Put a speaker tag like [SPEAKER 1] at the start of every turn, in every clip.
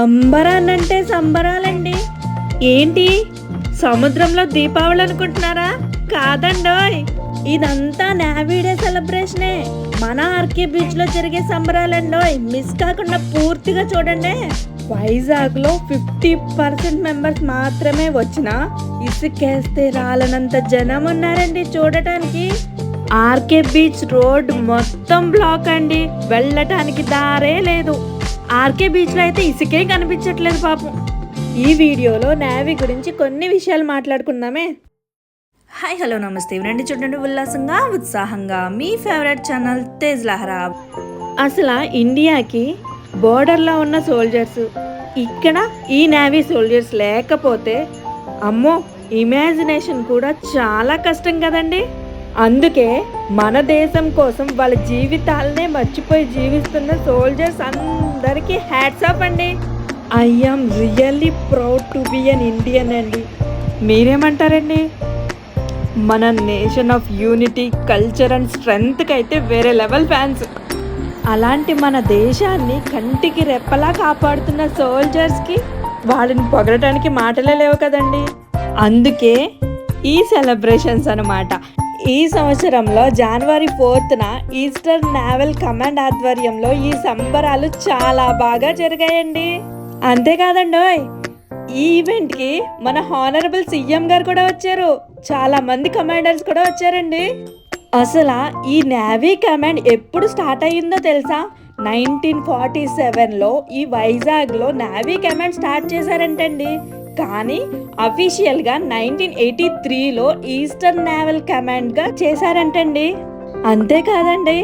[SPEAKER 1] అంబరాన్నంటే సంబరాలండి. ఏంటి సముద్రంలో దీపావళి అనుకుంటున్నారా? కాదండోయ్, ఇదంతా నేవీ డే సెలబ్రేషనే. మన ఆర్కే బీచ్ లో జరిగే సంబరాలండోయ్. మిస్ కాకుండా పూర్తిగా చూడండి. వైజాగ్ లో 50% మెంబర్స్ మాత్రమే వచ్చినా ఇసుకేస్తే రాలనంత జనం ఉన్నారండి చూడటానికి. ఆర్కే బీచ్ రోడ్ మొత్తం బ్లాక్ అండి, వెళ్ళటానికి దారే లేదు. ఆర్కే బీచ్ లో అయితే ఇసుకే కనిపించట్లేదు పాపం. ఈ వీడియోలో నేవీ గురించి కొన్ని విషయాలు మాట్లాడుకుందామే. హాయ్ హలో నమస్తే, రండి చూడండి ఉల్లాసంగా ఉత్సాహంగా మీ ఫేవరెట్ ఛానల్ తేజ్ లహరా. అసలు ఇండియాకి బోర్డర్లో ఉన్న సోల్జర్స్ ఇక్కడ ఈ నేవీ సోల్జర్స్ లేకపోతే అమ్మో ఇమాజినేషన్ కూడా చాలా కష్టం కదండి. అందుకే మన దేశం కోసం వాళ్ళ జీవితాలనే మర్చిపోయి జీవిస్తున్న సోల్జర్స్ అందరికీ హ్యాట్స్ ఆఫ్ అండి. I am really proud to be an Indian అండి. మీరేమంటారండి? మన nation of unity, culture and స్ట్రెంగ్త్కి అయితే వేరే లెవెల్ ఫ్యాన్స్. అలాంటి మన దేశాన్ని కంటికి రెప్పలా కాపాడుతున్న సోల్జర్స్కి వాళ్ళని పొగడటానికి మాటలే లేవు కదండి. అందుకే ఈ సెలబ్రేషన్స్ అన్నమాట. ఈ సంవత్సరంలో జనవరి 4న ఈస్టర్న్ నేవల్ కమాండ్ ఆధ్వర్యంలో ఈ సంబరాలు చాలా బాగా జరిగాయండి. అంతేకాదండోయ్, ఈ ఈవెంట్కి మన హానరబుల్ సీఎం గారు కూడా వచ్చారు. చాలా మంది కమాండర్స్ కూడా వచ్చారండి. అసలు ఈ నేవీ కమాండ్ ఎప్పుడు స్టార్ట్ అయ్యిందో తెలుసా? 1947లో ఈ వైజాగ్లో నేవీ కమాండ్ స్టార్ట్ చేశారంటండి. కానీ అఫీషియల్గా 1983లో ఈస్టర్న్ నేవల్ కమాండ్గా చేశారంటండి. అంతేకాదండి,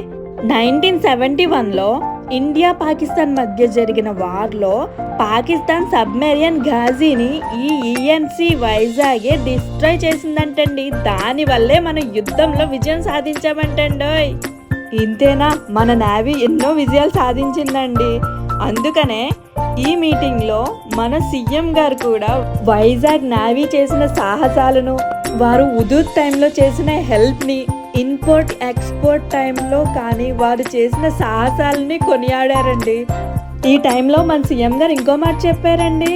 [SPEAKER 1] 1971లో ఇండియా పాకిస్తాన్ మధ్య జరిగిన వార్లో పాకిస్తాన్ సబ్మెరియన్ ఘాజీని ఈ ఈఎన్సి వైజాగే డిస్ట్రాయ్ చేసిందంటండి. దానివల్లే మన యుద్ధంలో విజయం సాధించామంటండోయ్. ఇంతేనా, మన నేవీ ఎన్నో విజయాలు సాధించిందండి. అందుకనే ఈ మీటింగ్లో మన సీఎం గారు కూడా వైజాగ్ నేవీ చేసిన సాహసాలను, వారు ఉదూద్ టైంలో చేసిన హెల్ప్ని, ఇంపోర్ట్ ఎక్స్పోర్ట్ టైంలో కానీ వారు చేసిన సాహసాలని కొనియాడారండి. ఈ టైంలో మన సీఎం గారు ఇంకో మాట చెప్పారండి.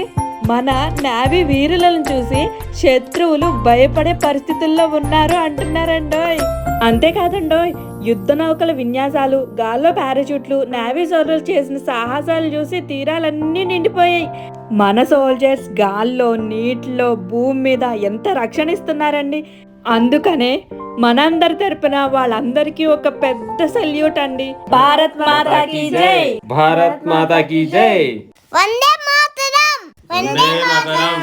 [SPEAKER 1] మన నేవీ వీరులను చూసి శత్రువులు భయపడే పరిస్థితుల్లో ఉన్నారు అంటున్నారండోయ్. అంతేకాదండోయ్, యుద్ధ నౌకల విన్యాసాలు, గాల్లో పారాచూట్లు, నేవీ సోల్జర్లు చేసిన సాహసాలు చూసి తీరాలన్నీ నిండిపోయాయి. మన సోల్జర్స్ గాల్లో, నీటిలో, భూమి మీద ఎంత రక్షణ ఇస్తున్నారండి. అందుకనే మనందరి తరపున వాళ్ళందరికీ ఒక పెద్ద సల్యూట్ అండి. భారత్ మాతా కీ జై,
[SPEAKER 2] భారత్ మాతా కీ జై,
[SPEAKER 3] వందే మాతరం, వందే మాతరం.